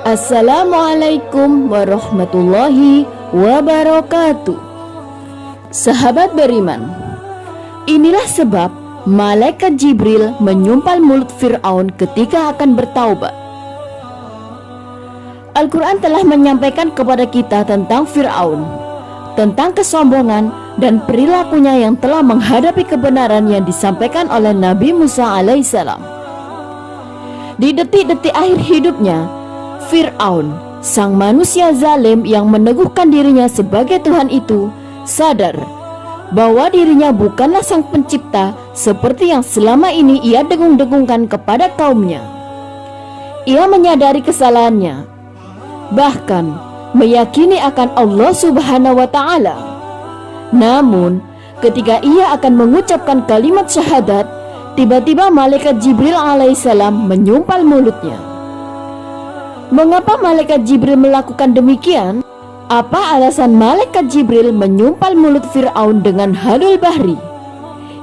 Assalamualaikum warahmatullahi wabarakatuh. Sahabat beriman, inilah sebab malaikat Jibril menyumpal mulut Fir'aun ketika akan bertaubat. Al-Quran telah menyampaikan kepada kita tentang Fir'aun, tentang kesombongan dan perilakunya yang telah menghadapi kebenaran yang disampaikan oleh Nabi Musa alaihissalam. Di detik-detik akhir hidupnya, Fir'aun, sang manusia zalim yang meneguhkan dirinya sebagai Tuhan itu, sadar bahwa dirinya bukanlah sang pencipta seperti yang selama ini ia dengung-dengungkan kepada kaumnya. Ia menyadari kesalahannya, bahkan meyakini akan Allah Subhanahu wa Ta'ala. Namun, ketika ia akan mengucapkan kalimat syahadat, tiba-tiba malaikat Jibril alaihissalam menyumpal mulutnya. Mengapa malaikat Jibril melakukan demikian? Apa alasan malaikat Jibril menyumpal mulut Fir'aun dengan hadul bahri,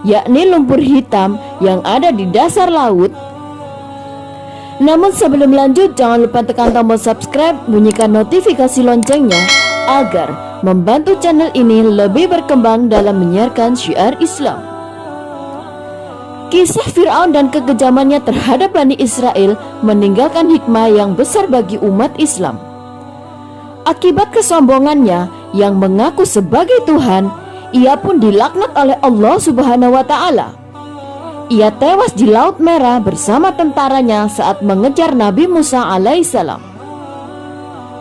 yakni lumpur hitam yang ada di dasar laut? Namun sebelum lanjut, jangan lupa tekan tombol subscribe, bunyikan notifikasi loncengnya agar membantu channel ini lebih berkembang dalam menyiarkan syiar Islam. Kisah Fir'aun dan kekejamannya terhadap Bani Israel meninggalkan hikmah yang besar bagi umat Islam. Akibat kesombongannya yang mengaku sebagai Tuhan, ia pun dilaknat oleh Allah Subhanahu wa Ta'ala. Ia tewas di Laut Merah bersama tentaranya saat mengejar Nabi Musa alaihissalam.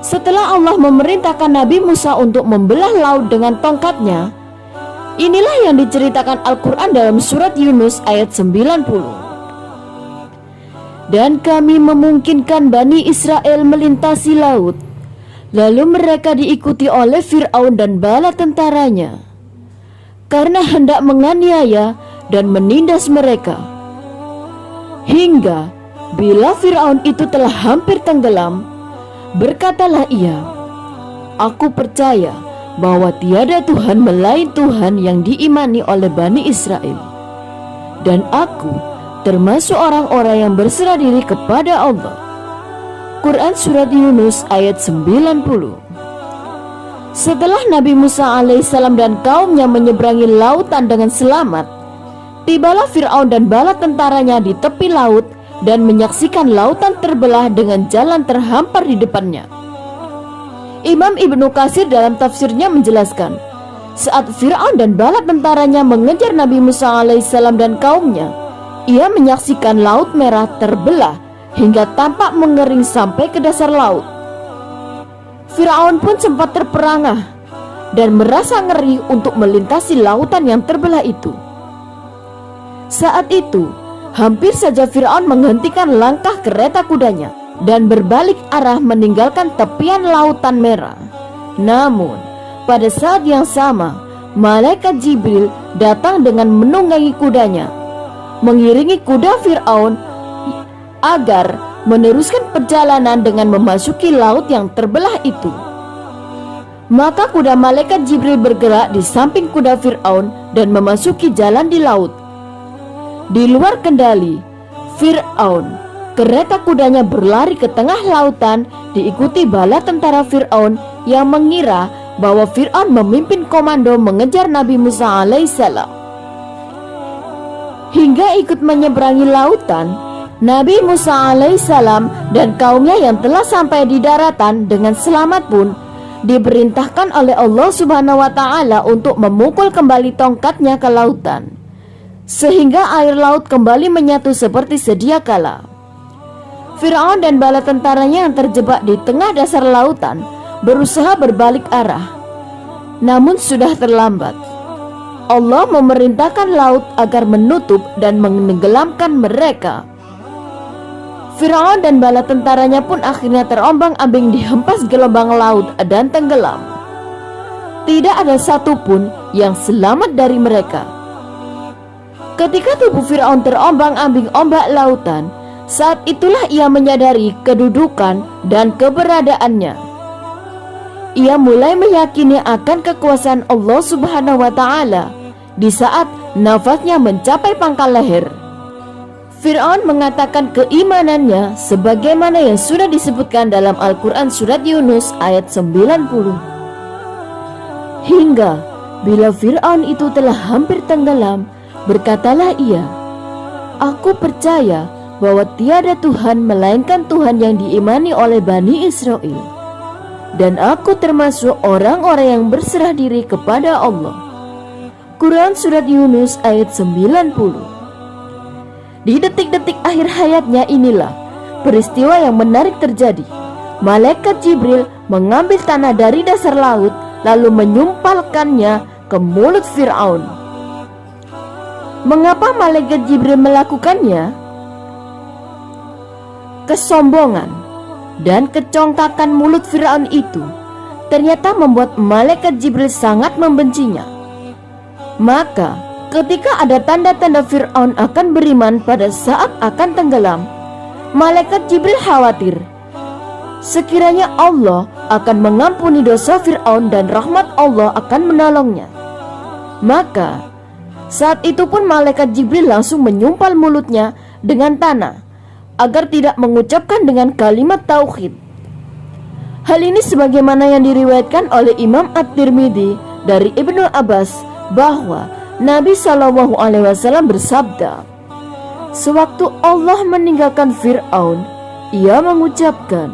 Setelah Allah memerintahkan Nabi Musa untuk membelah laut dengan tongkatnya, inilah yang diceritakan Al-Quran dalam surat Yunus ayat 90. Dan kami memungkinkan Bani Israel melintasi laut, lalu mereka diikuti oleh Fir'aun dan bala tentaranya, karena hendak menganiaya dan menindas mereka. Hingga bila Fir'aun itu telah hampir tenggelam, berkatalah ia, "Aku percaya bahwa tiada Tuhan melain Tuhan yang diimani oleh Bani Israel, dan aku termasuk orang-orang yang berserah diri kepada Allah." Quran Surat Yunus ayat 90. Setelah Nabi Musa alaihissalam dan kaumnya menyeberangi lautan dengan selamat, tibalah Fir'aun dan bala tentaranya di tepi laut dan menyaksikan lautan terbelah dengan jalan terhampar di depannya. Imam Ibnu Katsir dalam tafsirnya menjelaskan, saat Fir'aun dan bala tentaranya mengejar Nabi Musa alaihissalam dan kaumnya, ia menyaksikan Laut Merah terbelah hingga tampak mengering sampai ke dasar laut. Fir'aun pun sempat terperangah dan merasa ngeri untuk melintasi lautan yang terbelah itu. Saat itu, hampir saja Fir'aun menghentikan langkah kereta kudanya dan berbalik arah meninggalkan tepian Lautan Merah. Namun, pada saat yang sama, malaikat Jibril datang dengan menunggangi kudanya, mengiringi kuda Fir'aun agar meneruskan perjalanan dengan memasuki laut yang terbelah itu. Maka kuda malaikat Jibril bergerak di samping kuda Fir'aun dan memasuki jalan di laut. Di luar kendali Fir'aun, kereta kudanya berlari ke tengah lautan diikuti bala tentara Fir'aun yang mengira bahwa Fir'aun memimpin komando mengejar Nabi Musa alaihissalam. Hingga ikut menyeberangi lautan, Nabi Musa alaihissalam dan kaumnya yang telah sampai di daratan dengan selamat pun diperintahkan oleh Allah Subhanahu wa Ta'ala untuk memukul kembali tongkatnya ke lautan, sehingga air laut kembali menyatu seperti sedia kala. Fir'aun dan bala tentaranya yang terjebak di tengah dasar lautan berusaha berbalik arah, namun sudah terlambat. Allah memerintahkan laut agar menutup dan menenggelamkan mereka. Fir'aun dan bala tentaranya pun akhirnya terombang-ambing dihempas gelombang laut dan tenggelam. Tidak ada satupun yang selamat dari mereka. Ketika tubuh Fir'aun terombang-ambing ombak lautan, saat itulah ia menyadari kedudukan dan keberadaannya. Ia mulai meyakini akan kekuasaan Allah Subhanahu wa Ta'ala di saat nafasnya mencapai pangkal leher. Fir'aun mengatakan keimanannya sebagaimana yang sudah disebutkan dalam Al-Quran surat Yunus ayat 90. Hingga bila Fir'aun itu telah hampir tenggelam, berkatalah ia, "Aku percaya bahwa tiada Tuhan melainkan Tuhan yang diimani oleh Bani Israel, dan aku termasuk orang-orang yang berserah diri kepada Allah." Quran surat Yunus ayat 90. Di detik-detik akhir hayatnya inilah peristiwa yang menarik terjadi. Malaikat Jibril mengambil tanah dari dasar laut lalu menyumpalkannya ke mulut Fir'aun. Mengapa malaikat Jibril melakukannya? Kesombongan dan kecongkakan mulut Fir'aun itu ternyata membuat malaikat Jibril sangat membencinya. Maka ketika ada tanda-tanda Fir'aun akan beriman pada saat akan tenggelam, malaikat Jibril khawatir sekiranya Allah akan mengampuni dosa Fir'aun dan rahmat Allah akan menolongnya. Maka saat itu pun malaikat Jibril langsung menyumpal mulutnya dengan tanah agar tidak mengucapkan dengan kalimat tauhid. Hal ini sebagaimana yang diriwayatkan oleh Imam At-Tirmidzi dari Ibnu Abbas bahwa Nabi SAW bersabda, sewaktu Allah meninggalkan Fir'aun, ia mengucapkan,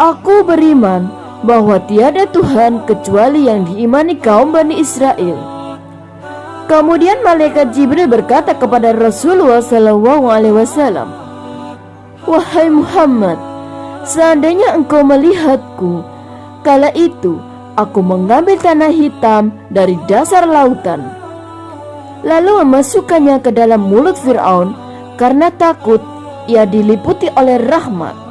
"Aku beriman bahwa tiada Tuhan kecuali yang diimani kaum Bani Israel." Kemudian malaikat Jibril berkata kepada Rasulullah SAW, "Wahai Muhammad, seandainya engkau melihatku, kala itu aku mengambil tanah hitam dari dasar lautan, lalu memasukkannya ke dalam mulut Fir'aun karena takut ia diliputi oleh rahmat."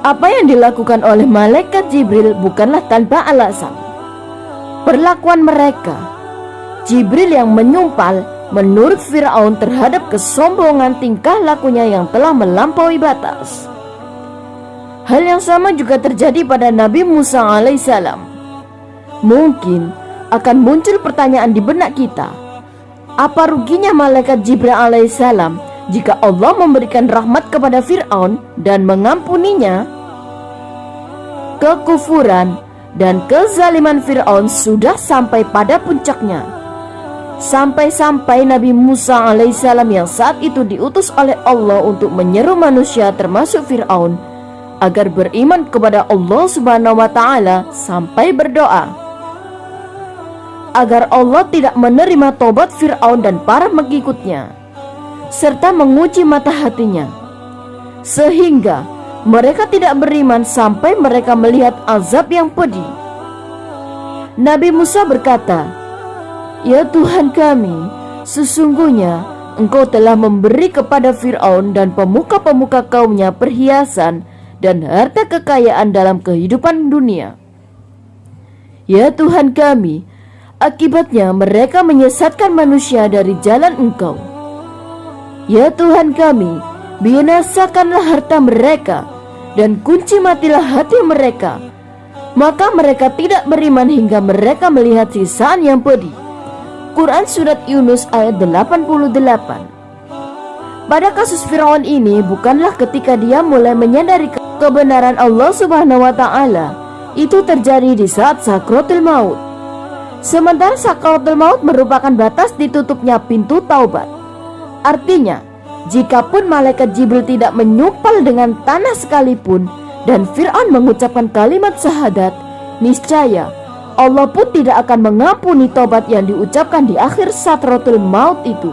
Apa yang dilakukan oleh malaikat Jibril bukanlah tanpa alasan. Perlakuan mereka, Jibril yang menyumpal menurut Fir'aun terhadap kesombongan tingkah lakunya yang telah melampaui batas. Hal yang sama juga terjadi pada Nabi Musa alaihissalam. Mungkin akan muncul pertanyaan di benak kita, apa ruginya malaikat Jibril alaihissalam jika Allah memberikan rahmat kepada Fir'aun dan mengampuninya? Kekufuran dan kezaliman Fir'aun sudah sampai pada puncaknya. Sampai-sampai Nabi Musa alaihissalam yang saat itu diutus oleh Allah untuk menyeru manusia termasuk Fir'aun agar beriman kepada Allah Subhanahu wa Ta'ala sampai berdoa agar Allah tidak menerima tobat Fir'aun dan para pengikutnya, serta menguji mata hatinya, sehingga mereka tidak beriman sampai mereka melihat azab yang pedih. Nabi Musa berkata, "Ya Tuhan kami, sesungguhnya Engkau telah memberi kepada Fir'aun dan pemuka-pemuka kaumnya perhiasan dan harta kekayaan dalam kehidupan dunia. Ya Tuhan kami, akibatnya mereka menyesatkan manusia dari jalan Engkau. Ya Tuhan kami, binasakanlah harta mereka dan kunci matilah hati mereka, maka mereka tidak beriman hingga mereka melihat sisaan yang pedih." Quran surat Yunus ayat 88. Pada kasus Fir'aun ini bukanlah ketika dia mulai menyadari kebenaran Allah Subhanahu wa Ta'ala. Itu terjadi di saat sakratul maut. Sementara sakratul maut merupakan batas ditutupnya pintu taubat. Artinya, jikapun malaikat Jibril tidak menyumpal dengan tanah sekalipun dan Fir'aun mengucapkan kalimat syahadat, niscaya Allah pun tidak akan mengampuni tobat yang diucapkan di akhir sakratul maut itu.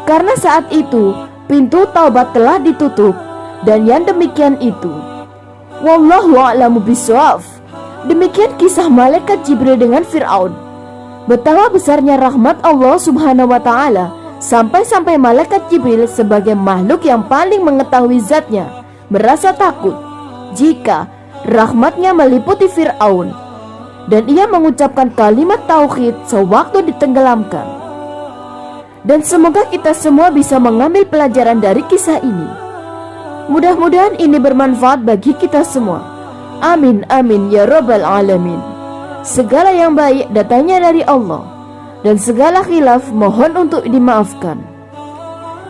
Karena saat itu pintu taubat telah ditutup, dan yang demikian itu wallahu a'lamu bishawab. Demikian kisah malaikat Jibril dengan Fir'aun. Betapa besarnya rahmat Allah Subhanahu wa Ta'ala sampai-sampai malaikat Jibril sebagai makhluk yang paling mengetahui zatnya merasa takut jika rahmatnya meliputi Fir'aun, dan ia mengucapkan kalimat tauhid sewaktu ditenggelamkan. Dan semoga kita semua bisa mengambil pelajaran dari kisah ini. Mudah-mudahan ini bermanfaat bagi kita semua. Amin amin ya rabbal alamin. segala yang baik datangnya dari Allah, dan segala khilaf mohon untuk dimaafkan.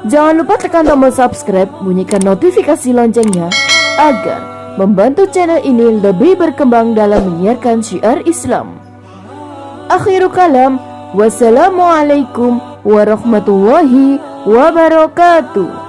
Jangan lupa tekan tombol subscribe, bunyikan notifikasi loncengnya agar membantu channel ini lebih berkembang dalam menyiarkan syiar Islam. Akhirul kalam, wassalamualaikum warahmatullahi wabarakatuh.